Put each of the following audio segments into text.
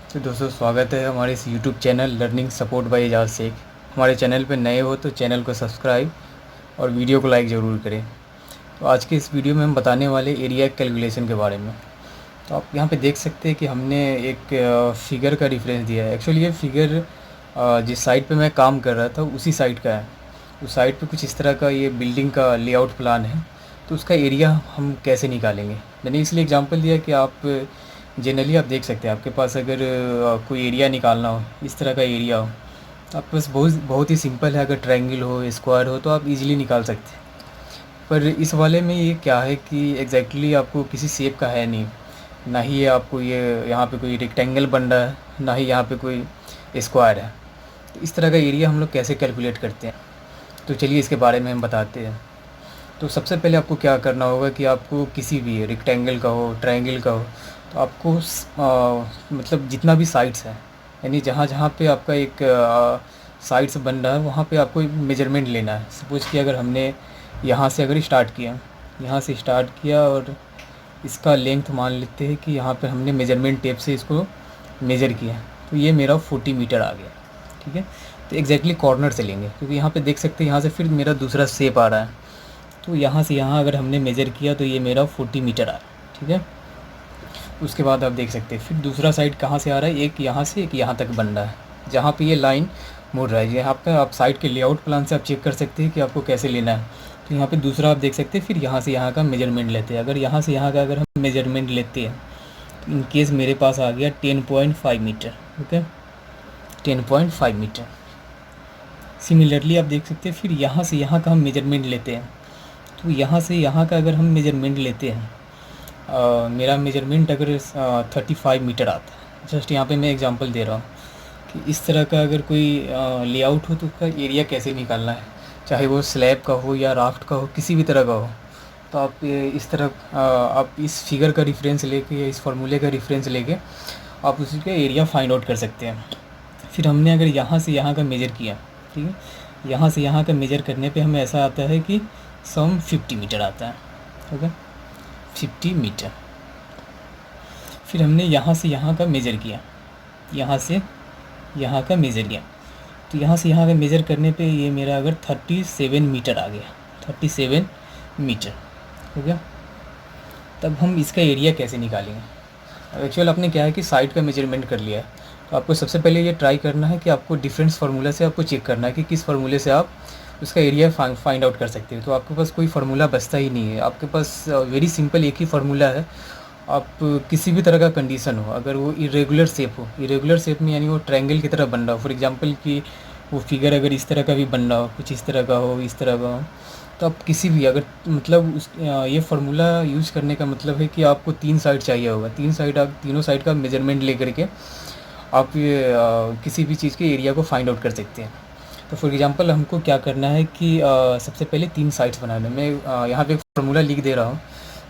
तो दोस्तों स्वागत है हमारे इस YouTube channel learning support by Ejaz Shaikh. हमारे चैनल पर नए हो तो चैनल को सब्सक्राइब और वीडियो को लाइक ज़रूर करें। तो आज के इस वीडियो में हम बताने वाले एरिया कैलकुलेशन के बारे में। तो आप यहाँ पे देख सकते हैं कि हमने एक फ़िगर का रेफरेंस दिया है। एक्चुअली ये फ़िगर जिस साइट पे मैं काम कर रहा था उसी साइट का है। उस साइट पे कुछ इस तरह का ये बिल्डिंग का लेआउट प्लान है। तो उसका एरिया हम कैसे निकालेंगे, मैंने इसलिए एग्जांपल दिया कि आप जनरली आप देख सकते हैं आपके पास अगर कोई एरिया निकालना हो, इस तरह का एरिया हो, तो आपके पास बहुत बहुत ही सिंपल है। अगर ट्रायंगल हो, स्क्वायर हो तो आप इजीली निकाल सकते हैं। पर इस वाले में ये क्या है कि एग्जैक्टली आपको किसी शेप का है नहीं, ना ही ये आपको ये यहाँ पे कोई रेक्टेंगल बन रहा है, ना ही यहाँ पे कोई स्क्वायर है। तो इस तरह का एरिया हम लोग कैसे कैलकुलेट करते हैं, तो चलिए इसके बारे में हम बताते हैं। तो सबसे पहले आपको क्या करना होगा कि आपको किसी भी रेक्टेंगल का हो, ट्रायंगल का हो, तो आपको मतलब जितना भी साइड्स है, यानी जहाँ जहाँ पे आपका एक साइड्स बन रहा है वहाँ पे आपको मेजरमेंट लेना है। सपोज़ कि अगर हमने यहाँ से अगर स्टार्ट किया, यहाँ से स्टार्ट किया और इसका लेंथ मान लेते हैं कि यहाँ पे हमने मेजरमेंट टेप से इसको मेज़र किया, तो ये मेरा 40 मीटर आ गया। ठीक है, तो एग्जैक्टली कॉर्नर से लेंगे, क्योंकि यहाँ पे देख सकते हैं यहाँ से फिर मेरा दूसरा शेप आ रहा है। तो यहाँ से यहाँ अगर हमने मेज़र किया तो ये मेरा 40 मीटर आया। ठीक है, उसके बाद आप देख सकते हैं फिर दूसरा साइड कहाँ से आ रहा है, एक यहाँ से एक यहाँ तक बन रहा है, जहाँ पे ये लाइन मुड़ रहा है। यहाँ पे आप साइड के लेआउट प्लान से आप चेक कर सकते हैं कि आपको कैसे लेना है। तो यहाँ पे दूसरा आप देख सकते हैं फिर यहाँ से यहाँ का मेजरमेंट लेते हैं। अगर यहाँ से यहाँ का अगर हम मेजरमेंट लेते हैं तो इन केस मेरे पास आ गया 10.5 मीटर। Okay, 10.5 metre. सिमिलरली आप देख सकते हैं फिर यहाँ से यहाँ का हम मेजरमेंट लेते हैं। तो यहाँ से यहाँ का अगर हम मेजरमेंट लेते हैं, मेरा मेजरमेंट अगर 35 मीटर आता है, जस्ट यहाँ पे मैं एग्जांपल दे रहा हूँ कि इस तरह का अगर कोई लेआउट हो तो उसका एरिया कैसे निकालना है, चाहे वो स्लैब का हो या राफ्ट का हो, किसी भी तरह का हो। तो आप इस तरह आप इस फिगर का रेफरेंस लेके या इस फार्मूले का रेफरेंस लेके आप उसी का एरिया फाइंड आउट कर सकते हैं। फिर हमने अगर यहाँ से यहाँ का मेज़र किया, ठीक है, यहाँ से यहाँ का मेज़र करने पे हमें ऐसा आता है कि सम 50 मीटर आता है। Okay, 50 meter. फिर हमने यहाँ से यहाँ का मेज़र किया, यहाँ से यहाँ का मेज़र किया, तो यहाँ से यहाँ का मेज़र करने पे ये मेरा अगर 37 मीटर आ गया, 37 मीटर हो गया। तब हम इसका एरिया कैसे निकालेंगे। अब एक्चुअल आपने क्या है कि साइड का मेजरमेंट कर लिया है, तो आपको सबसे पहले ये ट्राई करना है कि आपको डिफरेंस फार्मूला से आपको चेक करना है कि किस फार्मूले से आप उसका एरिया फाइंड आउट कर सकते हो। तो आपके पास कोई फार्मूला बचता ही नहीं है, आपके पास वेरी सिंपल एक ही फार्मूला है। आप किसी भी तरह का कंडीशन हो, अगर वो इरेगुलर शेप हो, इरेगुलर शेप में यानी वो ट्रायंगल की तरह बन रहा हो, फॉर एग्जांपल कि वो फिगर अगर इस तरह का भी बन रहा हो, कुछ इस तरह का हो, इस तरह का हो, तो आप किसी भी अगर मतलब उस ये फार्मूला यूज़ करने का मतलब है कि आपको 3 साइड चाहिए होगा, 3 साइड आप तीनों साइड का मेजरमेंट ले करके आप ये किसी भी चीज़ के एरिया को फाइंड आउट कर सकते हैं। तो फॉर एग्जांपल हमको क्या करना है कि सबसे पहले 3 साइड्स बनाने। मैं यहाँ पे एक फार्मूला लिख दे रहा हूँ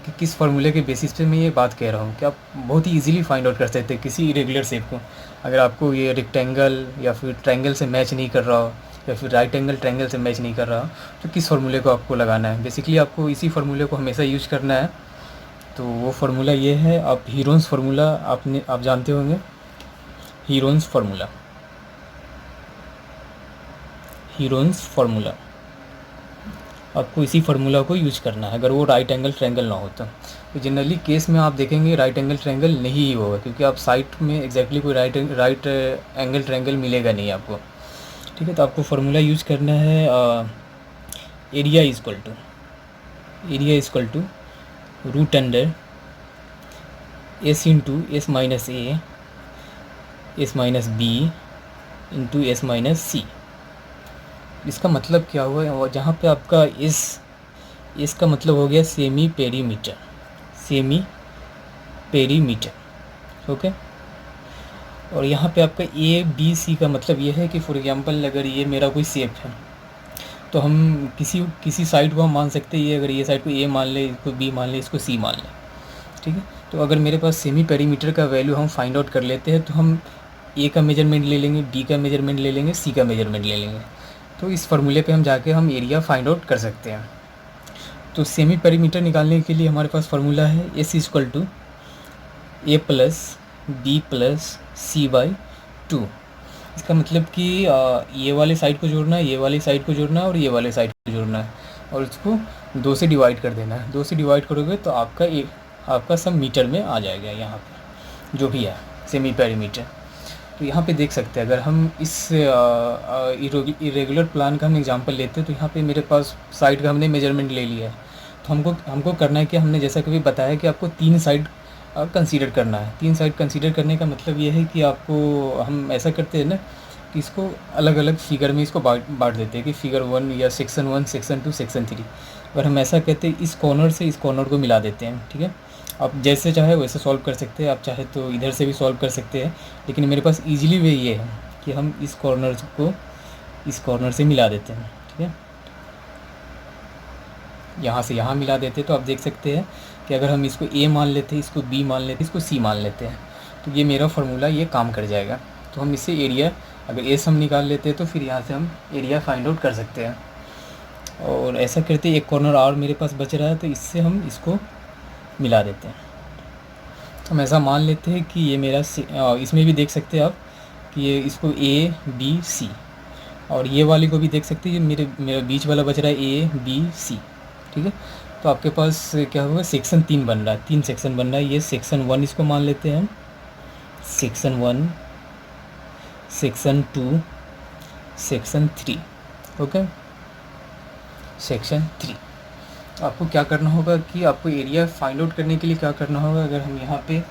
कि किस फार्मूले के बेसिस पे मैं ये बात कह रहा हूँ कि आप बहुत ही इजीली फाइंड आउट कर सकते हैं किसी इरेगुलर शेप को। अगर आपको ये रेक्टेंगल या फिर ट्रायंगल से मैच नहीं कर रहा हो, या फिर राइट एंगल ट्रायंगल से मैच नहीं कर रहा हो, तो किस फार्मूले को आपको लगाना है। बेसिकली आपको इसी फार्मूले को हमेशा यूज़ करना है। तो वो फार्मूला ये है, आप हीरोन्स फार्मूला आप जानते होंगे, हीरोन्स फार्मूला, हीरोन्स फार्मूला आपको इसी फार्मूला को यूज करना है अगर वो राइट एंगल ट्रायंगल ना हो तो जनरली केस में आप देखेंगे राइट एंगल ट्रायंगल नहीं ही होगा, क्योंकि आप साइट में एग्जैक्टली कोई राइट एंगल ट्रायंगल मिलेगा नहीं आपको। ठीक है, तो आपको फार्मूला यूज करना है area equal to root under S into S minus A S minus B into S minus C. इसका मतलब क्या हुआ, जहाँ पे आपका इस का मतलब हो गया सेमी पेरीमीटर। ओके, और यहाँ पे आपका ए बी सी का मतलब ये है कि फॉर एग्जांपल अगर ये मेरा कोई शेप है तो हम किसी साइड को हम मान सकते हैं, ये अगर ये साइड को ए मान ले, इसको बी मान ले, इसको सी मान ले। ठीक है, तो अगर मेरे पास सेमी पेरीमीटर का वैल्यू हम फाइंड आउट कर लेते हैं तो हम ए का मेजरमेंट ले लेंगे, बी का मेजरमेंट ले लेंगे, सी का मेजरमेंट ले लेंगे। तो इस फार्मूले पे हम जाके हम एरिया फाइंड आउट कर सकते हैं। तो सेमी पेरीमीटर निकालने के लिए हमारे पास फार्मूला है S equal to A plus B plus C by two. इसका मतलब कि ये वाले साइड को जोड़ना है, ये वाली साइड को जोड़ना है और ये वाले साइड को जोड़ना है और इसको 2 से डिवाइड कर देना है। 2 से डिवाइड करोगे तो आपका सब मीटर में आ जाएगा यहाँ पे जो भी है सेमी पेरीमीटर। तो यहाँ पे देख सकते हैं, अगर हम इस इरेगुलर प्लान का हम एग्जांपल लेते हैं तो यहाँ पे मेरे पास साइड का हमने मेजरमेंट ले लिया है। तो हमको करना है कि हमने जैसा कभी बताया कि आपको 3 साइड कंसीडर करना है। 3 साइड कंसीडर करने का मतलब ये है कि आपको हम ऐसा करते हैं ना कि इसको अलग अलग फिगर में इसको बांट देते हैं कि फिगर 1 या सेक्शन 1, सेक्शन 2, सेक्शन 3। अगर हम ऐसा कहते हैं इस कॉर्नर से इस कॉर्नर को मिला देते हैं, ठीक है। आप जैसे चाहे वैसे सॉल्व कर सकते हैं, आप चाहे तो इधर से भी सॉल्व कर सकते हैं, लेकिन मेरे पास ईजिली वे ये है कि हम इस कॉर्नर को इस कॉर्नर से मिला देते हैं, ठीक है। यहाँ से यहाँ मिला देते हैं तो आप देख सकते हैं कि अगर हम इसको ए मान लेते हैं, इसको बी मान लेते हैं, इसको सी मान लेते हैं तो ये मेरा फार्मूला ये काम कर जाएगा। तो हम इससे एरिया अगर एस हम निकाल लेते हैं तो फिर यहाँ से हम एरिया फाइंड आउट कर सकते हैं। और ऐसा करते एक कॉर्नर और मेरे पास बच रहा है तो इससे हम इसको मिला देते हैं। तो हम ऐसा मान लेते हैं कि ये मेरा इसमें भी देख सकते हैं आप कि ये इसको ए बी सी, और ये वाली को भी देख सकते हैं मेरा बीच वाला बच रहा है ए बी सी, ठीक है। तो आपके पास क्या होगा, सेक्शन 3 बन रहा है, 3 सेक्शन बन रहा है। ये सेक्शन 1 इसको मान लेते हैं हम, section 1, section 2, section 3, okay. Section 3 आपको क्या करना होगा कि आपको एरिया फाइंड आउट करने के लिए क्या करना होगा, अगर हम यहाँ पे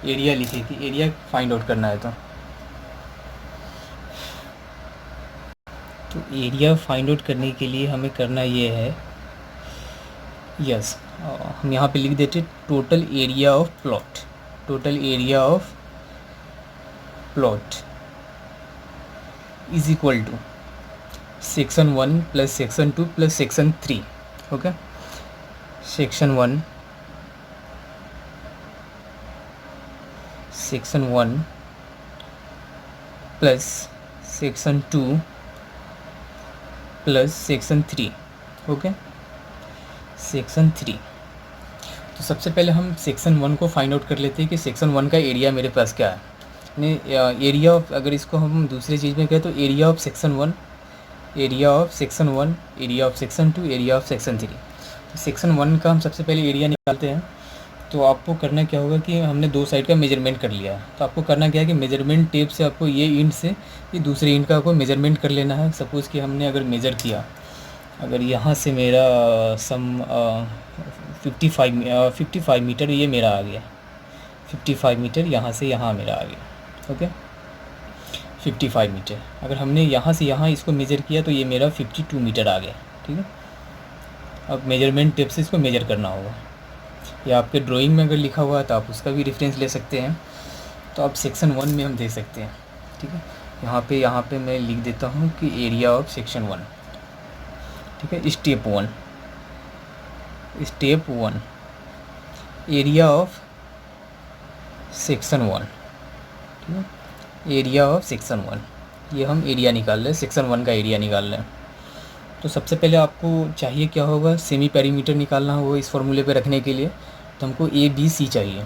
एरिया लिखे कि एरिया फाइंड आउट करना है तो एरिया फाइंड आउट करने के लिए हमें करना ये है, यस हम यहाँ पे लिख देते total area of plot, total area of plot is equal to section 1 plus section 2 plus section 3, okay. Section 1 plus section 2 plus section 3, okay. Section 3, तो सबसे पहले हम सेक्शन 1 को फाइंड आउट कर लेते हैं कि सेक्शन 1 का एरिया मेरे पास क्या है। एरिया ऑफ, अगर इसको हम दूसरी चीज़ में कहें तो area of section 1, area of section 1, area of section 2, area of section 3। तो सेक्शन 1 का हम सबसे पहले एरिया निकालते हैं। तो आपको करना क्या होगा कि हमने 2 साइड का मेजरमेंट कर लिया है, तो आपको करना क्या है कि मेजरमेंट टेप से आपको ये इंड से ये दूसरे इंड का आपको मेजरमेंट कर लेना है। सपोज़ कि हमने अगर मेज़र किया, अगर यहाँ से मेरा सम 55 मीटर ये मेरा आ गया, 55 मीटर यहाँ से यहाँ मेरा आ गया, ओके। 55 मीटर अगर हमने यहाँ से यहाँ इसको मेज़र किया तो ये मेरा 52 मीटर आ गया, ठीक है। अब मेजरमेंट टेप से इसको मेजर करना होगा, या आपके ड्राइंग में अगर लिखा हुआ है तो आप उसका भी रेफरेंस ले सकते हैं। तो अब सेक्शन 1 में हम दे सकते हैं, ठीक है। यहाँ पे मैं लिख देता हूँ कि एरिया ऑफ सेक्शन 1, ठीक है। स्टेप 1 एरिया ऑफ सेक्शन 1, ठीक है। एरिया ऑफ सेक्शन 1, ये हम एरिया निकाल रहे हैं, सेक्शन 1 का एरिया निकाल रहे हैं। तो सबसे पहले आपको चाहिए क्या होगा, सेमी पेरीमीटर निकालना होगा इस फॉर्मूले पे रखने के लिए। तो हमको ए बी सी चाहिए,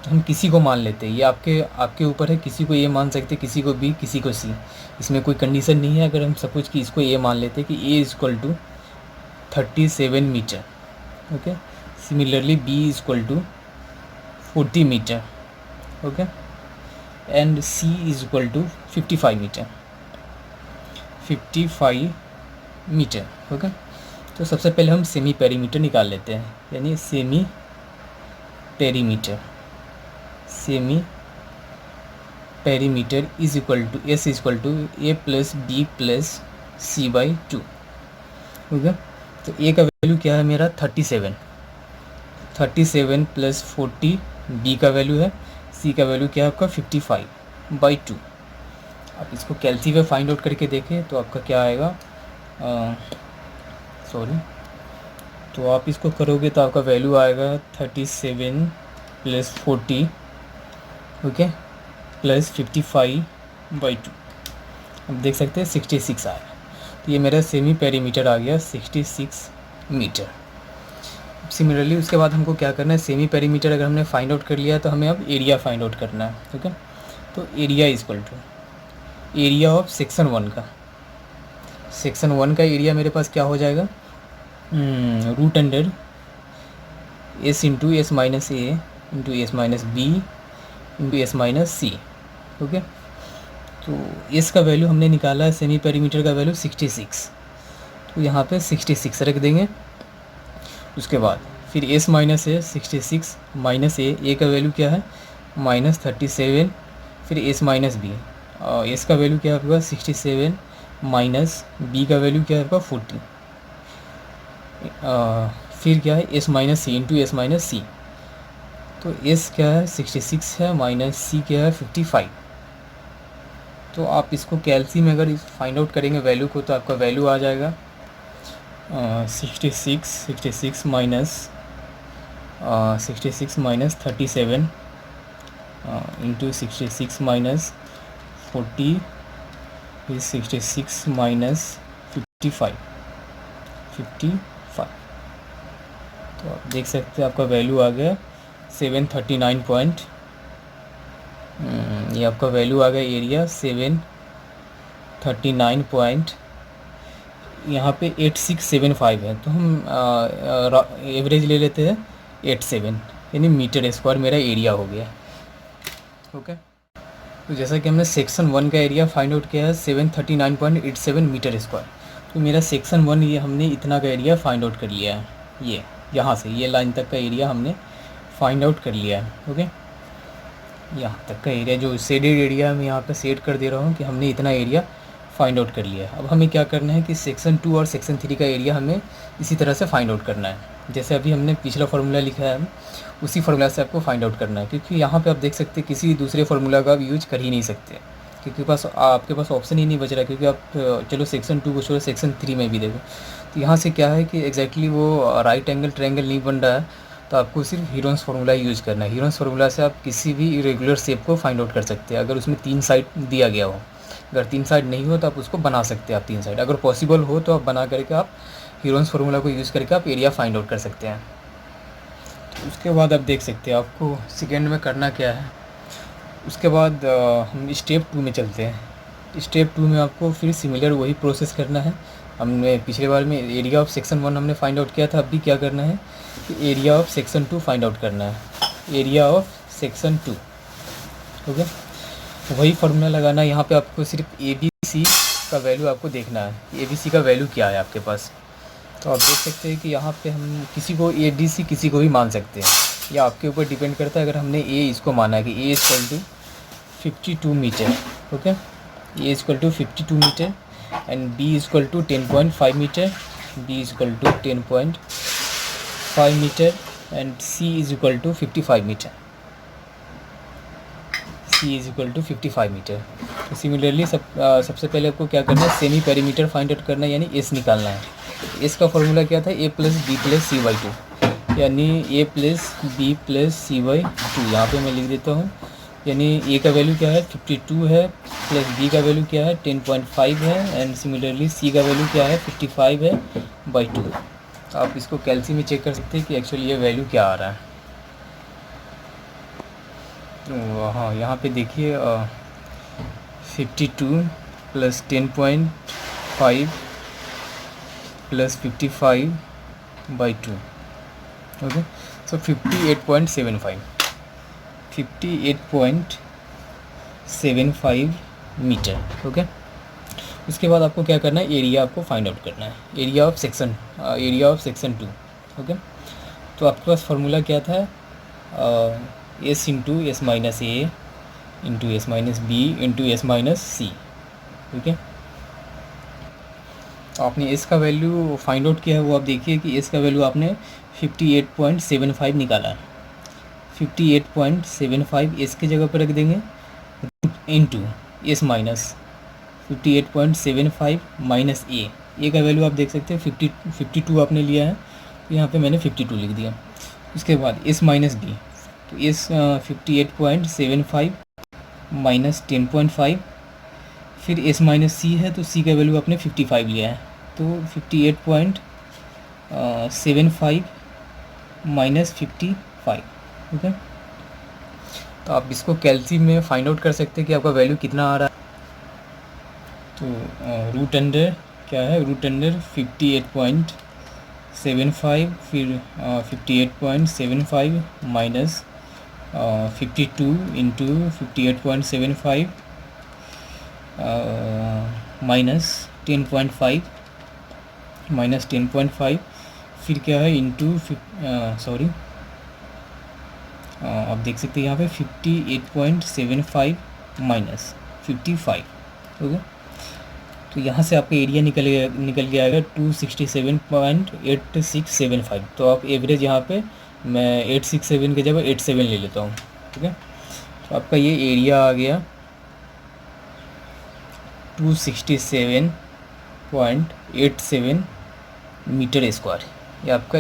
तो हम किसी को मान लेते हैं, ये आपके ऊपर है, किसी को ए मान सकते हैं, किसी को बी, किसी को सी, इसमें कोई कंडीशन नहीं है। अगर हम सपोज कि इसको ए मान लेते हैं कि A is equal to 37 metre, okay. Similarly B is equal to 40 metre, okay, and C is equal to 55 metre, okay. तो सबसे पहले हम सेमी पेरीमीटर निकाल लेते हैं, यानी semi perimeter is equal to S is equal to A plus B plus C by 2, okay. तो A का वैल्यू क्या है मेरा 37 प्लस 40 बी का वैल्यू है, सी का वैल्यू क्या है आपका 55/2। आप इसको कैलसी में फाइंड आउट करके देखें तो आपका क्या आएगा, तो आप इसको करोगे तो आपका वैल्यू आएगा 37 प्लस 40, ओके, प्लस 55/2। अब देख सकते हैं 66 आया। तो ये मेरा सेमी पेरीमीटर आ गया 66 मीटर। सिमिलरली उसके बाद हमको क्या करना है, सेमी पेरीमीटर अगर हमने फाइंड आउट कर लिया तो हमें अब एरिया फाइंड आउट करना है। ठीक है, तो area equal to area of section 1 का, सेक्शन 1 का एरिया मेरे पास क्या हो जाएगा, root under S into S minus A into S minus B into S minus C. Okay, तो एस का वैल्यू हमने निकाला है, सेमी पेरीमीटर का वैल्यू 66, तो यहाँ पे 66 रख देंगे। उसके बाद फिर एस माइनस ए 66 माइनस ए का वैल्यू क्या है -37, फिर एस माइनस बी, एस का वैल्यू क्या है आपका 67 माइनस बी का वैल्यू क्या है आपका 40, फिर क्या है एस माइनस सी इंटू एस माइनस सी। तो एस क्या है 66 है माइनस सी क्या है 55। तो आप इसको कैलसी में अगर फाइंड आउट करेंगे वैल्यू को तो आपका वैल्यू आ जाएगा 66 माइनस 37 इंटू 66 माइनस 40 फिर 66 माइनस 55। तो आप देख सकते हैं आपका वैल्यू आ गया 739 पॉइंट, ये आपका वैल्यू आ गया एरिया 739 पॉइंट, यहाँ पे 8675 है, तो हम एवरेज ले लेते हैं 87, यानी मीटर स्क्वायर मेरा एरिया हो गया। ओके, तो जैसा कि हमने सेक्शन 1 का एरिया फाइंड आउट किया है 739.87 मीटर स्क्वायर, तो मेरा सेक्शन 1 ये हमने इतना का एरिया फाइंड आउट कर लिया है, ये यहाँ से ये लाइन तक का एरिया हमने फाइंड आउट कर लिया है। ओके, यहाँ तक का एरिया जो शेडेड एरिया मैं यहाँ पे सेट कर दे रहा हूँ कि हमने इतना एरिया फाइंड आउट कर लिया है। अब हमें क्या करना है कि सेक्शन 2 और सेक्शन 3 का एरिया हमें इसी तरह से फाइंड आउट करना है, जैसे अभी हमने पिछला फार्मूला लिखा है उसी फार्मूला से आपको फाइंड आउट करना है, क्योंकि यहाँ पे आप देख सकते हैं किसी दूसरे फार्मूला का आप यूज कर ही नहीं सकते, क्योंकि आपके पास ऑप्शन ही नहीं बच रहा, क्योंकि आप चलो सेक्शन 2 को छोड़ो सेक्शन 3 में भी देखो, तो यहाँ से क्या है कि एग्जैक्टली वो राइट एंगल ट्रायंगल नहीं बन रहा है, तो आपको सिर्फ हीरोन्स फार्मूला यूज़ करना है। हीरोन्स फार्मूला से आप किसी भी इरेगुलर शेप को फाइंड आउट कर सकते हैं, अगर उसमें 3 साइड दिया गया हो, अगर 3 साइड नहीं हो तो आप उसको बना सकते हैं, आप 3 साइड अगर पॉसिबल हो तो आप बना करके आप हीरोन्स फार्मूला को यूज़ करके आप एरिया फाइंड आउट कर सकते हैं। तो उसके बाद आप देख सकते हैं आपको सेकेंड में करना क्या है। उसके बाद हम स्टेप 2 में चलते हैं। स्टेप 2 में आपको फिर सिमिलर वही प्रोसेस करना है, हमने पिछले बार में एरिया ऑफ सेक्शन 1 हमने फाइंड आउट किया था, अब भी क्या करना है कि area of section 2 find out करना है, एरिया ऑफ सेक्शन 2। ओके, वही फार्मूला लगाना है, यहाँ पे आपको सिर्फ ABC का वैल्यू आपको देखना है, ABC का वैल्यू क्या है आपके पास। तो आप देख सकते हैं कि यहाँ पे हम किसी को ADC किसी को भी मान सकते हैं, या आपके ऊपर डिपेंड करता है। अगर हमने A इसको माना है कि A equal to 52 metre, okay, A equal to 52 meter and B equal to 10.5 meter, B equal to 10.5 meter and C is equal to 55 meter, C is equal to 55 meter. तो similarly सबसे पहले आपको क्या करना है, सेमी पेरीमीटर फाइंड आउट करना है, यानी S निकालना है। S का फॉर्मूला क्या था, A plus B plus C/2, यानी A plus B plus C/2, यहाँ पे मैं लिख देता हूँ, यानी A का वैल्यू क्या है 52 है, प्लस B का वैल्यू क्या है 10.5 है एंड सिमिलरली C का वैल्यू क्या है 55 है बाई 2। तो आप इसको कैलसी में चेक कर सकते हैं कि एक्चुअली ये वैल्यू क्या आ रहा है। तो हाँ, यहाँ पे देखिए 52 plus 10.5 plus 55 by 2, okay, so 58.75 meter. Okay, उसके बाद आपको क्या करना है, एरिया आपको फाइंड आउट करना है, एरिया ऑफ सेक्शन 2। ओके, तो आपके पास फार्मूला क्या था, S into S minus A into S minus B into S minus C. ठीक है, तो आपने S का वैल्यू फाइंड आउट किया है, वो आप देखिए कि S का वैल्यू आपने 58.75 निकाला है। 58.75 S की जगह पर रख देंगे इंटू एस माइनस 58.75 माइनस ए का वैल्यू आप देख सकते हैं 52 आपने लिया है, तो यहाँ पे मैंने 52 लिख दिया। उसके बाद S माइनस डी, तो S 58.75 माइनस 10.5, फिर S माइनस C है, तो C का वैल्यू आपने 55 लिया है, तो 58.75 -55। ओके, तो आप इसको कैलसी में फाइंड आउट कर सकते हैं कि आपका वैल्यू कितना आ रहा है। तो रूट अंडर क्या है, रूट अंडर 58.75, फिर 58.75 माइनस 52 इंटू 58.75 माइनस 10.5 माइनस 10.5, फिर क्या है इंटू सॉरी आप देख सकते हैं यहाँ पे 58.75 माइनस 55। ओके, तो यहाँ से आपका एरिया निकल के आएगा 267.8675। तो आप एवरेज यहाँ पे मैं 867 के जगह 87 ले लेता हूँ। ठीक है, तो आपका ये एरिया आ गया 267.87 मीटर स्क्वायर। ये आपका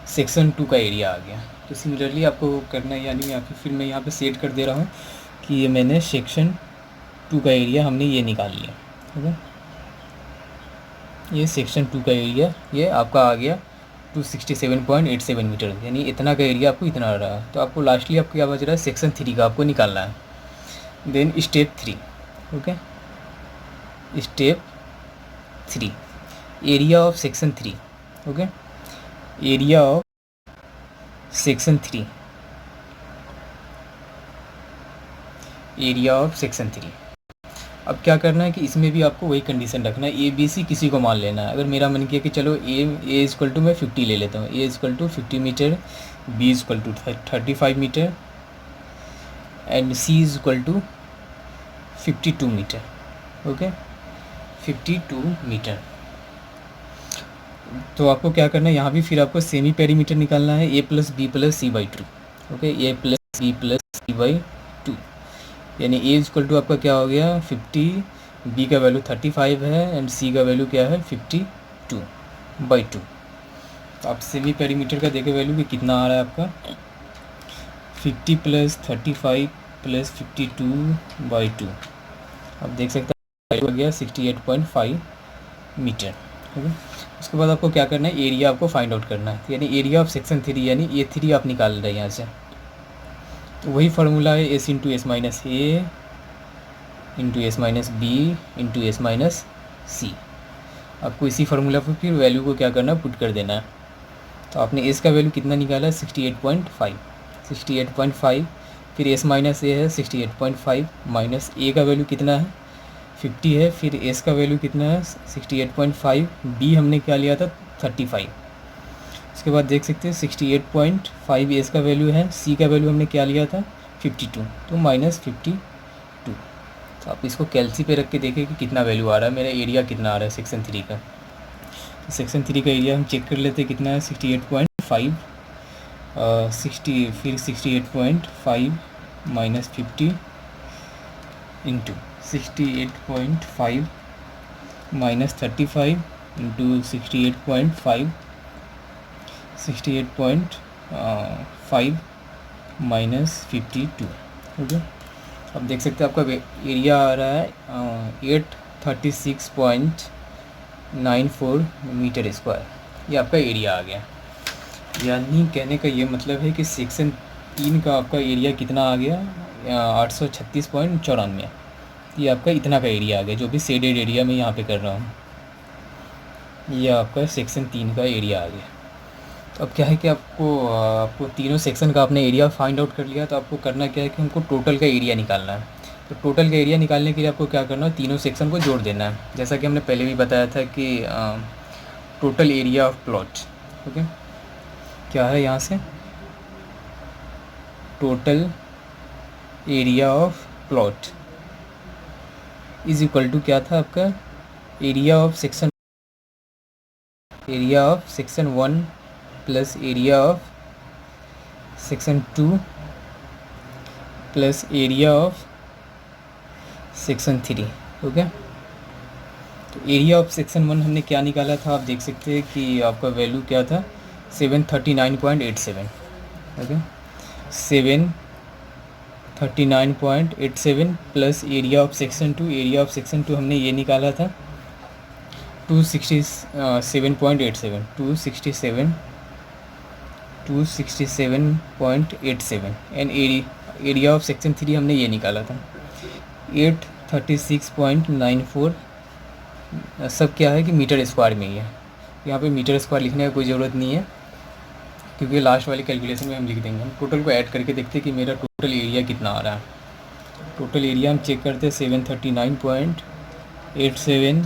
सेक्शन 2 का एरिया आ गया। तो सिमिलरली आपको करना है, यानी फिर मैं यहाँ पे सेट कर दे रहा हूँ कि ये मैंने सेक्शन 2 का एरिया हमने ये निकाल लिया। ठीक है, ये सेक्शन 2 का एरिया ये आपका आ गया 267.87 मीटर, यानी इतना का एरिया आपको इतना आ रहा है। तो आपको लास्टली आपको क्या बच रहा है, सेक्शन 3 का आपको निकालना है। Then step 3। Okay, step 3, area of section 3। Okay, area of section 3, area of section 3। अब क्या करना है कि इसमें भी आपको वही कंडीशन रखना है, ए बी सी किसी को मान लेना है। अगर मेरा मन किया कि चलो ए इक्वल टू मैं 50 ले लेता हूँ, A equal to 50 metre, B equal to 35 metre and C equal to 52 metre. Okay, 52 metre. तो आपको क्या करना है, यहाँ भी फिर आपको सेमी पेरीमीटर निकालना है, A plus B plus C by 2। Okay, A plus B plus C by 2, यानी ए इक्वल टू आपका क्या हो गया 50, बी का वैल्यू 35 है एंड सी का वैल्यू क्या है 52/2। तो आप सेमी पेरीमीटर का देखे वैल्यू कि कितना आ रहा है आपका 50 प्लस 35 प्लस 52/2। आप देख सकते हैं हो गया 68.5 मीटर। ओके, उसके बाद आपको क्या करना है, एरिया आपको फाइंड आउट करना है, यानी एरिया ऑफ सेक्शन 3, यानी A3 आप निकाल रहे हैं यहाँ से। तो वही फार्मूला है S into S minus A into S minus B into S minus C. आपको इसी फार्मूला पर फिर वैल्यू को क्या करना है, पुट कर देना है। तो आपने एस का वैल्यू कितना निकाला है 68.5, फिर एस माइनस ए है 68.5 माइनस ए का वैल्यू कितना है 50 है, फिर एस का वैल्यू कितना है 68.5, बी हमने क्या लिया था 35। उसके बाद देख सकते हैं 68.5 एस का वैल्यू है, सी का वैल्यू हमने क्या लिया था 52, तो माइनस 52। तो आप इसको कैलसी पे रख के देखें कि कितना वैल्यू आ रहा है, मेरा एरिया कितना आ रहा है सेक्शन 3 का। तो सेक्शन 3 का एरिया हम चेक कर लेते हैं कितना है 68.5, 60 फिर 68.5 minus 50 into 68.5 minus 35 into 68.5 minus 52। Okay, अब देख सकते हैं आपका एरिया आ रहा है 836.94 मीटर स्क्वायर। ये आपका एरिया आ गया। यानी कहने का ये मतलब है कि सेक्शन 3 का आपका एरिया कितना आ गया 836.94। ये आपका इतना का एरिया आ गया, जो भी शेडेड एरिया मैं यहाँ पे कर रहा हूँ। ये आपका सेक्शन 3 का एरिया आ गया। तो अब क्या है कि आपको तीनों सेक्शन का आपने एरिया फाइंड आउट कर लिया, तो आपको करना क्या है कि हमको टोटल का एरिया निकालना है। तो टोटल का एरिया निकालने के लिए आपको क्या करना है, तीनों सेक्शन को जोड़ देना है। जैसा कि हमने पहले भी बताया था कि total area of plot. Okay, क्या है यहाँ से total area of plot is equal to क्या था आपका area of section 1 plus area of section 2 plus area of section 3। Okay, तो एरिया ऑफ सेक्शन 1 हमने क्या निकाला था, आप देख सकते हैं कि आपका वैल्यू क्या था 739.87। Okay, 739.87 plus area of section 2, area of section 2 हमने ये निकाला था 267.87, 267.87 एंड एरिया ऑफ सेक्शन 3 हमने ये निकाला था 836.94। सब क्या है कि मीटर स्क्वायर में ही है। यहाँ पे मीटर स्क्वायर लिखने का कोई ज़रूरत नहीं है क्योंकि लास्ट वाली कैलकुलेशन में हम लिख देंगे। हम टोटल को ऐड करके देखते हैं कि मेरा टोटल एरिया कितना आ रहा है। टोटल एरिया हम चेक करते हैं 739.87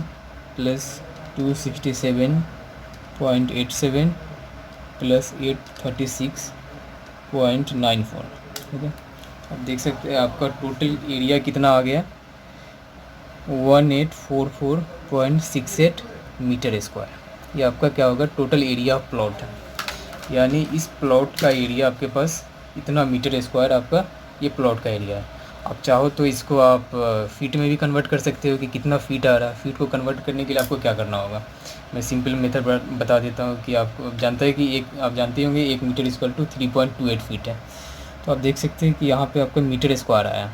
प्लस 267.87 प्लस 836.94। ठीक है, अब देख सकते हैं आपका टोटल एरिया कितना आ गया 1844.68 मीटर स्क्वायर। ये आपका क्या होगा टोटल एरिया ऑफ प्लॉट है, यानी इस प्लॉट का एरिया आपके पास इतना मीटर स्क्वायर आपका ये प्लॉट का एरिया है। आप चाहो तो इसको आप फीट में भी कन्वर्ट कर सकते हो कि कितना फीट आ रहा है। फीट को कन्वर्ट करने के लिए आपको क्या करना होगा, मैं सिंपल मेथड बता देता हूँ कि आप जानते हैं कि आप जानते होंगे 1 मीटर इक्वल टू 3.28 फीट है। तो आप देख सकते हैं कि यहाँ पे आपका मीटर स्क्वायर आया।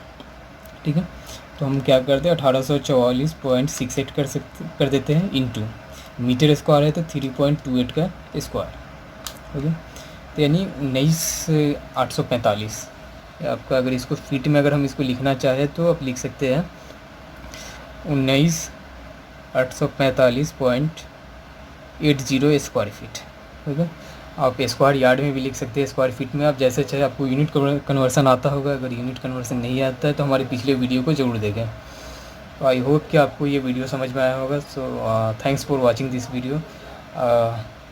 ठीक है, तो हम क्या करते हैं 1844.68 कर देते हैं इंटू मीटर स्क्वायर है तो 3.28 का स्क्वायर। ओके, तो यानी 19,845 आपका। अगर इसको फीट में अगर हम इसको लिखना चाहें तो आप लिख सकते हैं 19,845.80 स्क्वायर फीट। ठीक है, आप स्क्वायर यार्ड में भी लिख सकते हैं, स्क्वायर फीट में आप जैसे चाहे। आपको यूनिट कन्वर्सन आता होगा, अगर यूनिट कन्वर्सन नहीं आता है तो हमारे पिछले वीडियो को ज़रूर देखें। तो आई होप कि आपको ये वीडियो समझ में आया होगा। So thanks for watching this video.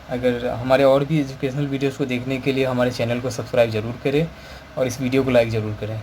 अगर हमारे और भी एजुकेशनल वीडियोज़ को देखने के लिए हमारे चैनल को सब्सक्राइब ज़रूर करें और इस वीडियो को लाइक ज़रूर करें।